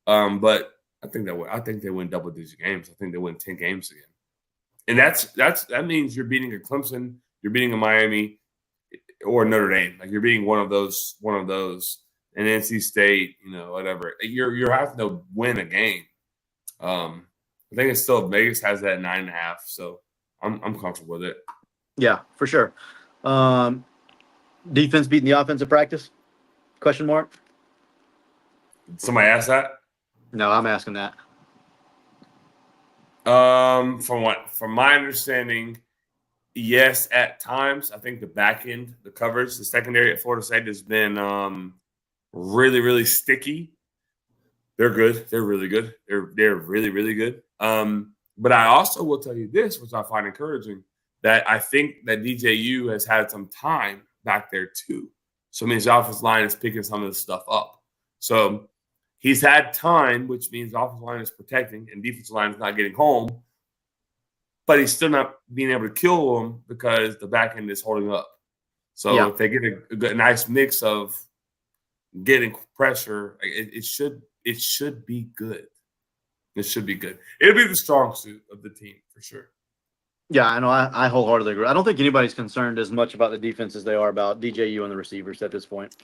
But I think they win double-digit games. I think they win 10 games again. And that means you're beating a Clemson, you're beating a Miami, or Notre Dame. Like you're beating one of those, and NC State, whatever. You're having to win a game. I think it's still Vegas has that 9.5, so I'm comfortable with it. Yeah, for sure. Defense beating the offensive practice? Question mark? Somebody asked that? No, I'm asking that. From my understanding, yes, at times. I think the back end, the coverage, the secondary at Florida State has been really, really sticky. They're good. They're really good. They're really, really good. But I also will tell you this, which I find encouraging, that I think that DJU has had some time back there too. So it means the offensive line is picking some of this stuff up. So he's had time, which means the offensive line is protecting and defensive line is not getting home. But he's still not being able to kill them because the back end is holding up. So if they get a nice mix of getting pressure, it should be good. It should be good. It'll be the strong suit of the team for sure. Yeah, I know. I wholeheartedly agree. I don't think anybody's concerned as much about the defense as they are about DJU and the receivers at this point.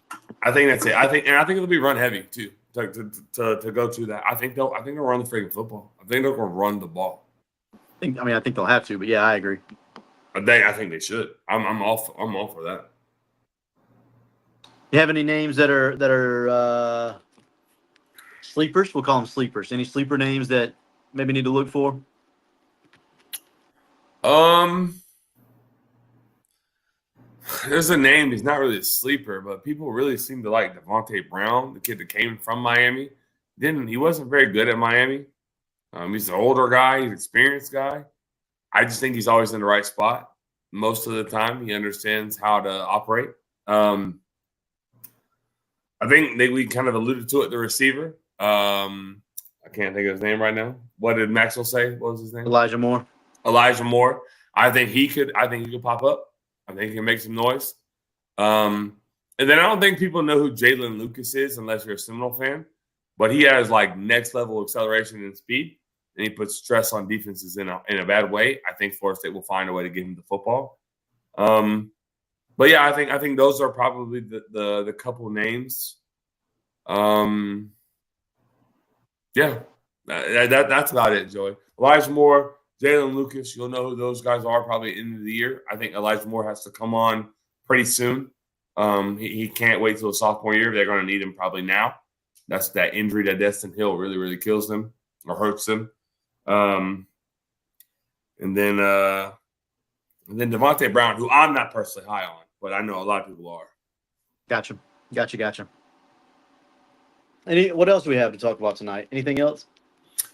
I think that's it. I think it'll be run heavy too. to go to that. I think they'll run the freaking football. I think they're going to run the ball. I think they'll have to, but yeah, I agree. I think they should. I'm all for that. You have any names that are sleepers? We'll call them sleepers. Any sleeper names that maybe need to look for? There's a name. He's not really a sleeper, but people really seem to like Devontae Brown, the kid that came from Miami. He wasn't very good at Miami. He's an older guy. He's an experienced guy. I just think he's always in the right spot. Most of the time, he understands how to operate. I think we kind of alluded to it, the receiver. I can't think of his name right now. What did Maxwell say? What was his name? Elijah Moore. Elijah Moore. I think he could pop up. I think he can make some noise. And then I don't think people know who Jalen Lucas is unless you're a Seminole fan. But he has like next level acceleration and speed, and he puts stress on defenses in a bad way. I think Florida State will find a way to get him the football. But yeah, I think those are probably the couple names. Yeah, that's about it, Joey. Elijah Moore, Jalen Lucas, you'll know who those guys are probably at the end of the year. I think Elijah Moore has to come on pretty soon. He can't wait till the sophomore year. They're going to need him probably now. That's that injury that Destin Hill really, really kills him or hurts him. And then Devontae Brown, who I'm not personally high on, but I know a lot of people are. Gotcha. What else do we have to talk about tonight? Anything else?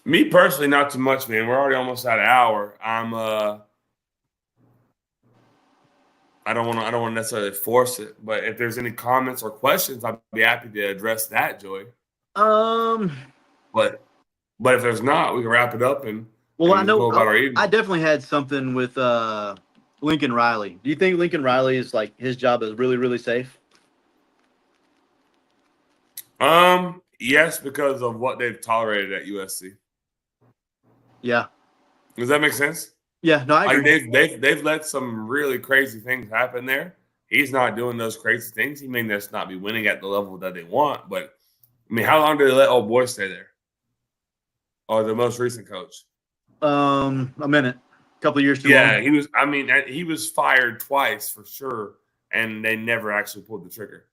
Me personally, not too much, man. We're already almost at an hour. I don't want to necessarily force it, but if there's any comments or questions, I'd be happy to address that, Joey. But if there's not, we can wrap it up and I know go about our evening. I definitely had something with Lincoln Riley. Do you think Lincoln Riley is like his job is really, really safe? Yes, because of what they've tolerated at USC. Yeah. Does that make sense? Yeah, no, I agree. They've let some really crazy things happen there. He's not doing those crazy things. He may just not be winning at the level that they want, but I mean, how long did they let old boy stay there? Or the most recent coach? A minute, a couple of years too long. Yeah, he was. I mean, he was fired twice for sure, and they never actually pulled the trigger.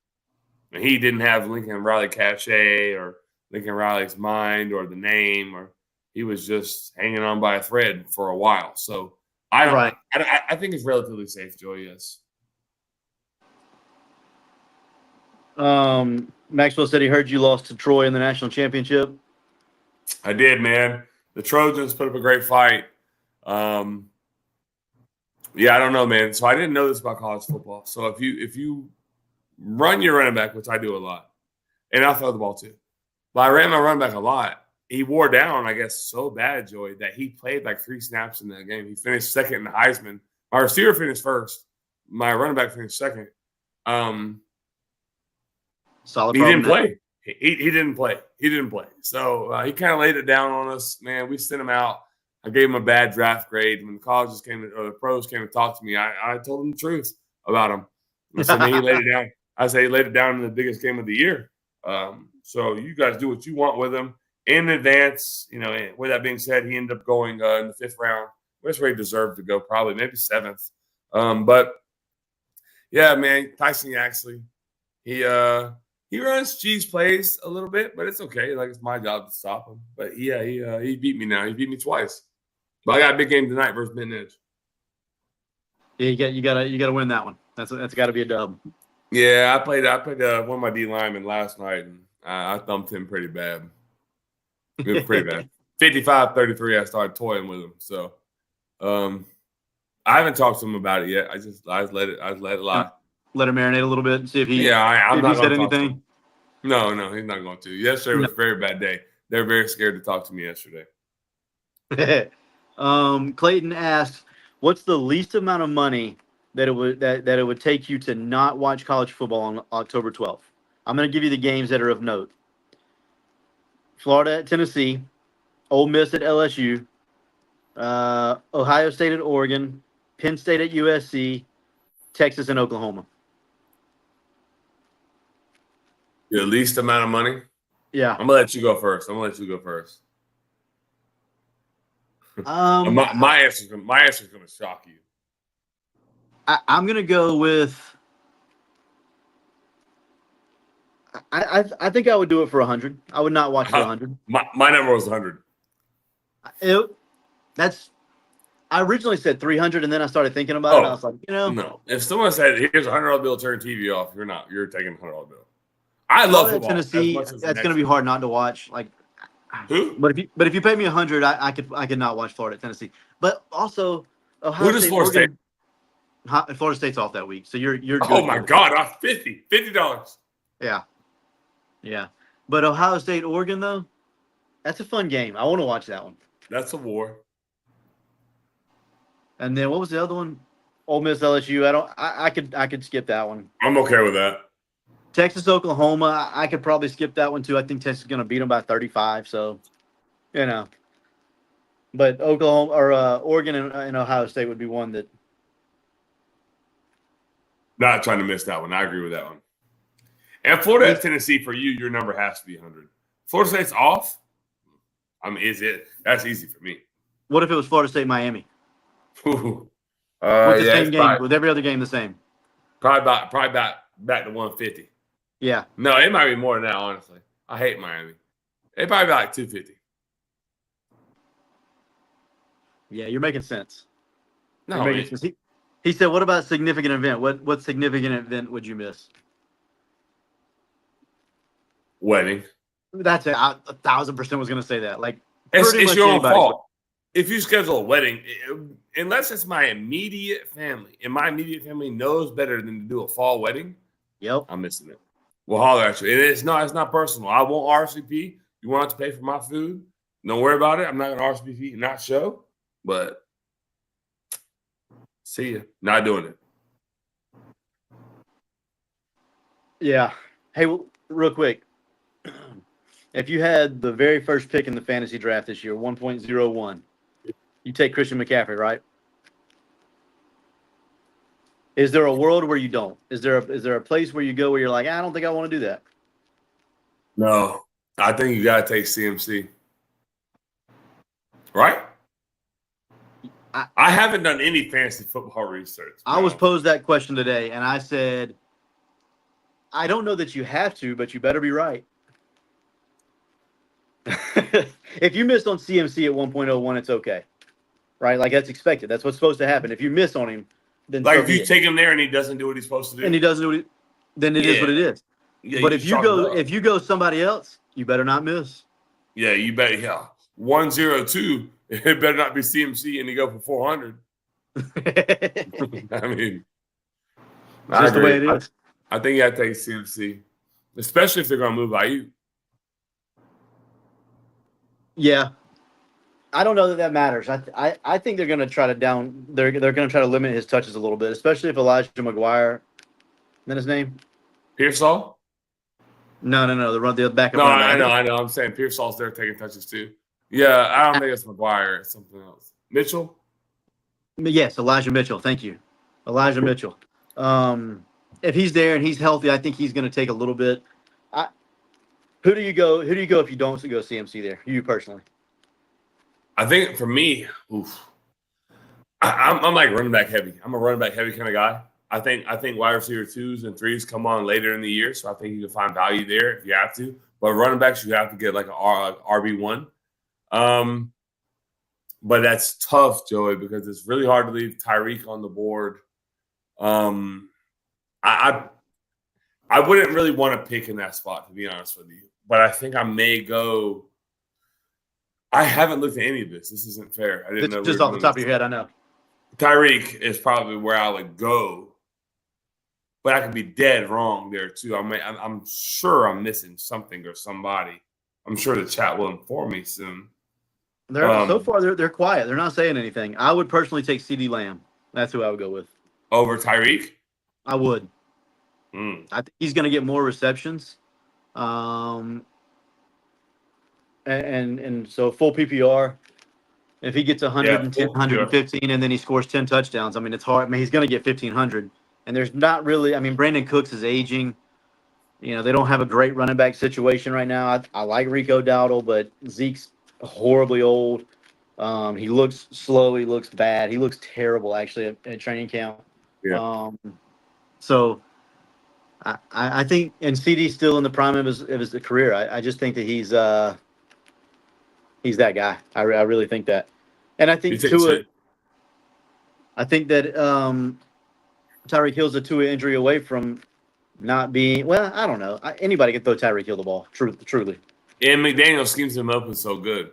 And he didn't have Lincoln Riley cachet or Lincoln Riley's mind or the name, or he was just hanging on by a thread for a while. So I think it's relatively safe, Joey. Yes. Maxwell said he heard you lost to Troy in the national championship. I did, man. The Trojans put up a great fight. Yeah, I don't know, man. So I didn't know this about college football. So if you run your running back, which I do a lot, and I throw the ball too, but I ran my running back a lot. He wore down, I guess, so bad, Joey, that he played like 3 snaps in that game. He finished second in the Heisman. My receiver finished first. My running back finished second. Solid. He didn't play. He didn't play. He didn't play. So he kind of laid it down on us, man. We sent him out. I gave him a bad draft grade. When the colleges came or the pros came to talk to me, I told them the truth about him. And so then he laid it down. I say he laid it down in the biggest game of the year. So you guys do what you want with him in advance. You know, with that being said, he ended up going in the 5th round. That's where he deserved to go, probably maybe 7th. But yeah, man, Tyson Yaxley, he runs cheese plays a little bit, but it's okay. Like, it's my job to stop him. But yeah, he beat me now. He beat me twice. But I got a big game tonight versus Benton Edge. Yeah, you gotta win that one. That's got to be a dub. Yeah, I played one of my D linemen last night, and I thumped him pretty bad. It was pretty bad. 55-33. I started toying with him. So I haven't talked to him about it yet. I just let it lie. Let him marinate a little bit and see if he I'm not said anything. No, he's not going to. Yesterday was a very bad day. They're very scared to talk to me yesterday. Clayton asks, what's the least amount of money that it would take you to not watch college football on October 12th? I'm going to give you the games that are of note. Florida at Tennessee, Ole Miss at LSU, Ohio State at Oregon, Penn State at USC, Texas and Oklahoma. The least amount of money? Yeah. I'm gonna let you go first. My answer's gonna shock you. I'm gonna go with. I think I would do it for 100. I would not watch for 100. My number was 100. I originally said 300, and then I started thinking about it. And I was like, no. If someone said, "Here's a $100 bill, turn TV off," you're taking a $100 bill. I love football. Tennessee. That's going to be hard not to watch. Like, who? But if you pay me 100, I could not watch Florida Tennessee. But also, Ohio who does State, Florida State? Florida State's off that week, so you're good. Oh my God, $50. Yeah. But Ohio State, Oregon though, that's a fun game. I want to watch that one. That's a war. And then what was the other one? Ole Miss LSU. I could skip that one. I'm okay with that. Texas Oklahoma. I could probably skip that one too. I think Texas is going to beat them by 35. So, But Oklahoma or Oregon and Ohio State would be one that. Not trying to miss that one. I agree with that one. And Florida and Tennessee, for you, your number has to be 100. Florida State's off. I mean, that's easy for me. What if it was Florida State Miami? With the same game, with every other game the same. Probably back to 150. Yeah. No, it might be more than that, honestly. I hate Miami. It probably be like 250. Yeah, you're making sense. No, sense. He said, "What about significant event? What significant event would you miss?" Wedding. That's it. 1,000% was going to say that. Like, it's your own fault. If you schedule a wedding, unless it's my immediate family, and my immediate family knows better than to do a fall wedding, yep, I'm missing it. We'll holler at you. And it's not personal. I won't RSVP. You want to pay for my food? Don't worry about it. I'm not going to RSVP and not show. But see ya. Not doing it. Yeah. Hey, real quick. If you had the very first pick in the fantasy draft this year, 1.01, you take Christian McCaffrey, right? Is there a world where you don't? Is there a place where you go where you're like, I don't think I want to do that? No. I think you got to take CMC. Right? I haven't done any fantasy football research. I was posed that question today, and I said, I don't know that you have to, but you better be right. If you missed on CMC at 1.01, it's okay. Right? Like, that's expected. That's what's supposed to happen. If you miss on him, then like, if you take him there and he doesn't do what he's supposed to do. And he doesn't do it, then it is what it is. Yeah, but if you go somebody else, you better not miss. Yeah, you better. Yeah, 102. It better not be CMC, and he go for 400. I mean, that's the way it is. I think you got to take CMC, especially if they're going to move IU. Yeah, I don't know that matters. I think they're going to try to They're going to try to limit his touches a little bit, especially if Elijah McGuire. Then his name? Pearsall? No. The backup. No, I know. I'm saying Pearsall's there taking touches too. Yeah, I don't think it's McGuire. It's something else. Mitchell? Yes, Elijah Mitchell. Thank you, Elijah Mitchell. If he's there and he's healthy, I think he's going to take a little bit. Who do you go if you don't go CMC there? You personally? I think for me, I'm like running back heavy. I'm a running back heavy kind of guy. I think wide receiver 2s and 3s come on later in the year, so I think you can find value there if you have to. But running backs, you have to get like an RB1. But that's tough, Joey, because it's really hard to leave Tyreek on the board. I wouldn't really want to pick in that spot, to be honest with you. But I think I may go. I haven't looked at any of this. This isn't fair. I didn't know. Just off the top of your head, I know. Tyreek is probably where I would go, but I could be dead wrong there too. I'm sure I'm missing something or somebody. I'm sure the chat will inform me soon. So far they're quiet. They're not saying anything. I would personally take CeeDee Lamb. That's who I would go with. Over Tyreek? I would. I think he's going to get more receptions. And so full PPR, if he gets 110, 115, and then he scores 10 touchdowns, I mean, it's hard. I mean, he's going to get 1,500. And there's not really – I mean, Brandon Cooks is aging. They don't have a great running back situation right now. I like Rico Dowdle, but Zeke's horribly old. He looks slow. He looks bad. He looks terrible, actually, at training camp. Yeah. So I think, and CD's still in the prime of his career. I just think that he's that guy. I really think that. And I You think take Tua, shit. I think that Tyreek Hill's a Tua injury away from not being, well, I don't know. Anybody can throw Tyreek Hill the ball, truly. And McDaniel schemes him open so good.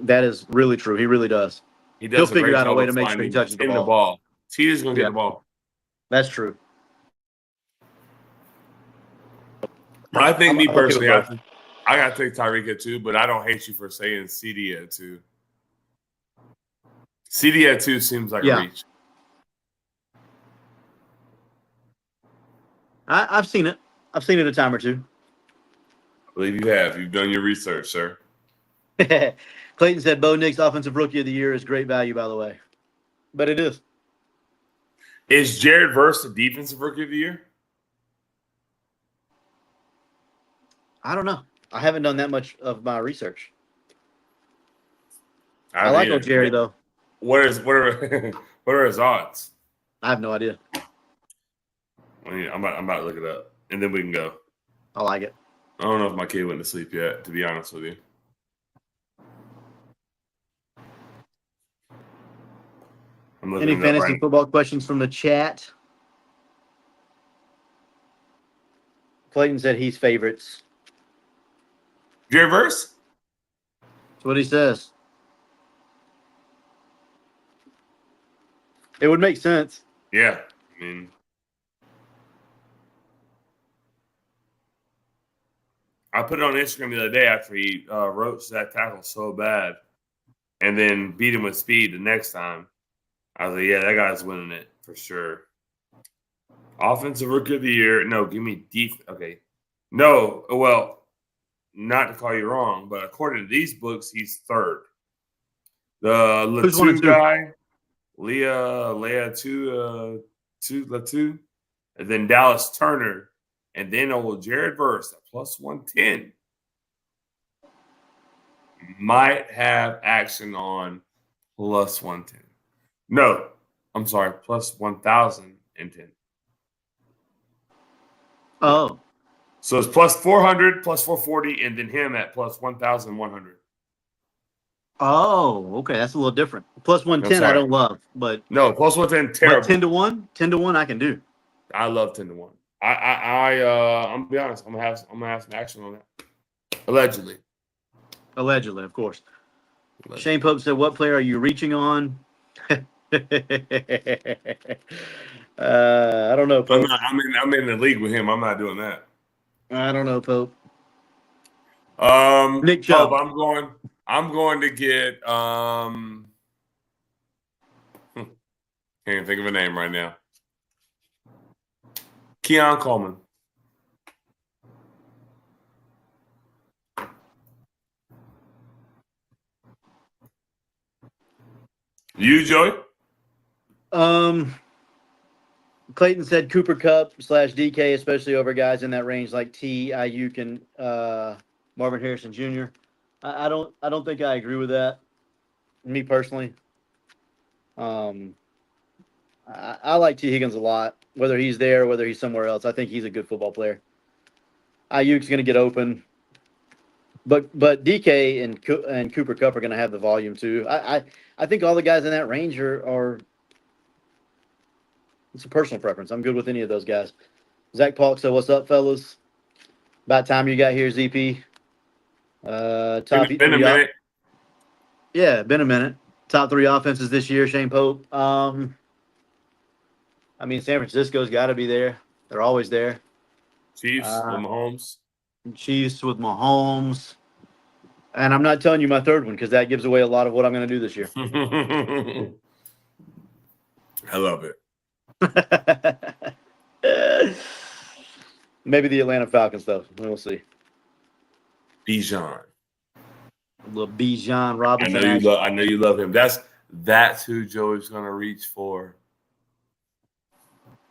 That is really true. He really does. He He'll does a figure great out a job way of to make sure he finding touches the in ball. Tita's gonna Yeah. get the ball. That's true. I think me I'm okay with personally, both. I gotta take Tyreek at 2, but I don't hate you for saying CD at 2. CD at 2 seems like Yeah. a reach. I've seen it. I've seen it a time or two. I believe you have. You've done your research, sir. Clayton said Bo Nix Offensive Rookie of the Year is great value, by the way. But it is. Is Jared Verse the defensive rookie of the year? I don't know. I haven't done that much of my research. I mean, like old Jerry, though. What are his odds? I have no idea. I'm about to look it up, and then we can go. I like it. I don't know if my kid went to sleep yet, to be honest with you. I'm looking Any it up fantasy right football questions from the chat? Clayton said he's favorites. Jared Verse? That's what he says. It would make sense. Yeah. I mean, I put it on Instagram the other day after he roached that tackle so bad and then beat him with speed the next time. I was like, yeah, that guy's winning it for sure. Offensive Rookie of the Year. No, give me defense. Okay. No, well, not to call you wrong, but according to these books, he's third. The Who's one and Latu two? guy, Leah Latu, and then Dallas Turner, and then old Jared Verse at plus 110 might have action on plus 110. No, I'm sorry, plus 1,010. Oh. So it's plus 400, plus 440, and then him at plus 1,100. Oh, okay. That's a little different. Plus 110 I sorry. don't love, but No, plus 110, terrible. 10 to 1? 10 to 1 I can do. I love 10 to 1. I'm gonna be honest. I'm gonna have some action on that. Allegedly. Allegedly, of course. Shane Pope said, "What player are you reaching on?" I don't know, Pope. I'm in the league with him. I'm not doing that. I don't know, Pope. Nick Nick Chubb. Pope, I'm going to get can't even think of a name right now. Keon Coleman. You, Joey? Clayton said Cooper Kupp / DK, especially over guys in that range like T, Ayuk, and Marvin Harrison Jr. I don't think I agree with that. Me personally, I like T Higgins a lot. Whether he's there, or whether he's somewhere else, I think he's a good football player. Ayuk's going to get open, but DK and Cooper Kupp are going to have the volume too. I think all the guys in that range are. It's a personal preference. I'm good with any of those guys. Zach Polk said, "What's up, fellas? About time you got here, ZP." It's been a minute. Yeah, been a minute. Top 3 offenses this year, Shane Pope. I mean, San Francisco's got to be there. They're always there. Chiefs with Mahomes. Chiefs with Mahomes. And I'm not telling you my third one because that gives away a lot of what I'm going to do this year. I love it. Maybe the Atlanta Falcons, though. We'll see. Bijan. A little Bijan Robinson. I know you love him. That's who Joey's gonna reach for.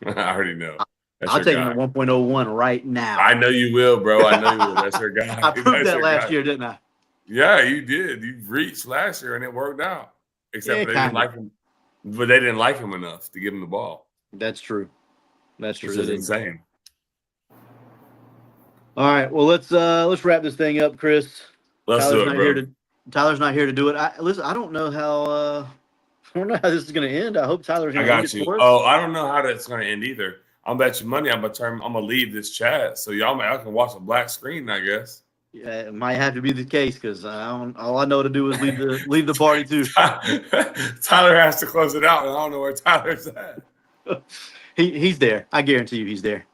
I already know. That's I'll your take guy. him at 1.01 right now. I know you will, bro. I know you will. That's your guy. I proved That's that your last guy. year, didn't I? Yeah, you did. You reached last year and it worked out. Except Yeah, for they didn't kinda. like him. But they didn't like him enough to give him the ball. That's true. That's true. Which They is didn't. insane. All right. Well, let's wrap this thing up, Chris. Let's Tyler's do it, not bro. here to. Tyler's not here to do it. Listen. I don't know how. I don't know how this is going to end. I hope Tyler's I going to end got it you. for us. Oh, I don't know how that's gonna end either. I'm bet you money I'm gonna leave this chat. So y'all can watch a black screen, I guess. Yeah, it might have to be the case because all I know to do is leave the party too. Tyler has to close it out, and I don't know where Tyler's at. He's there. I guarantee you he's there.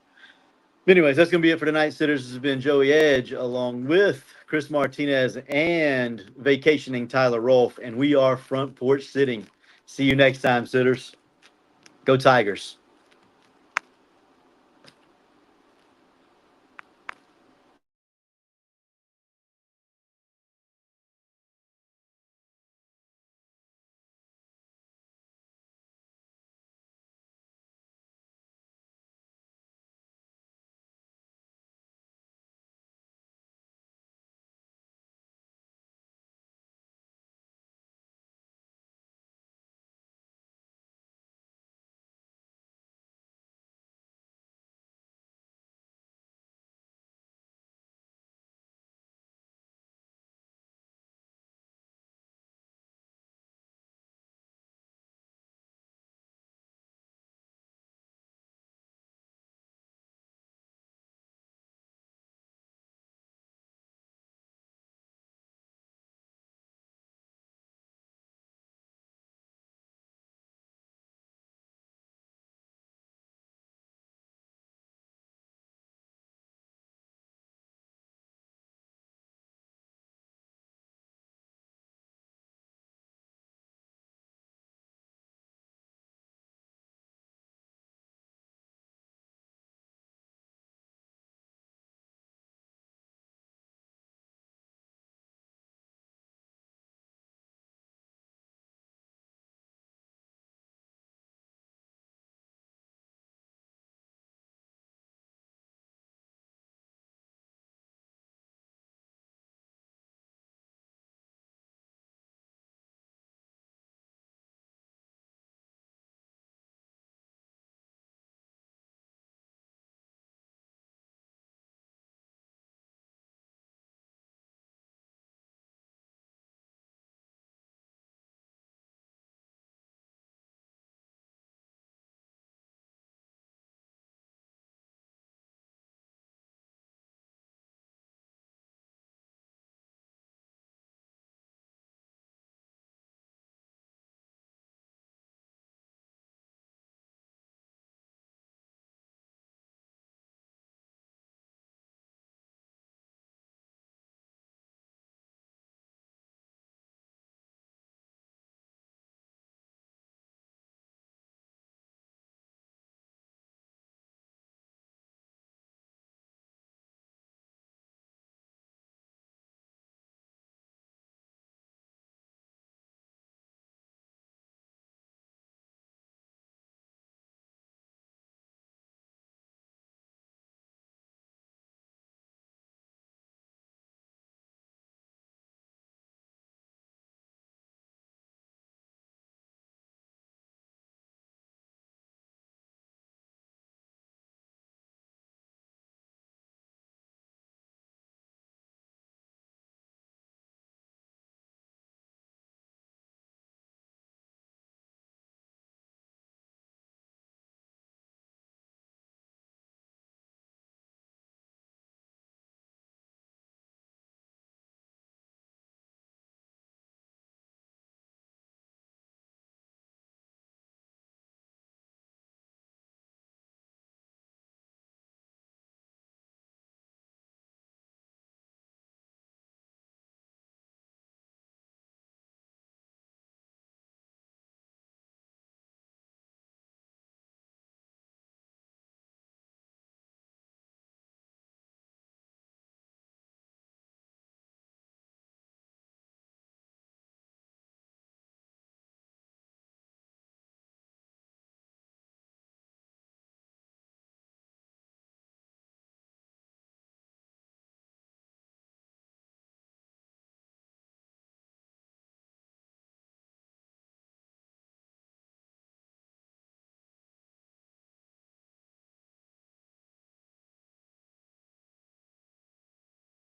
Anyways, that's going to be it for tonight, sitters. This has been Joey Edge along with Chris Martinez and vacationing Tyler Rolfe, and we are front porch sitting. See you next time, sitters. Go Tigers.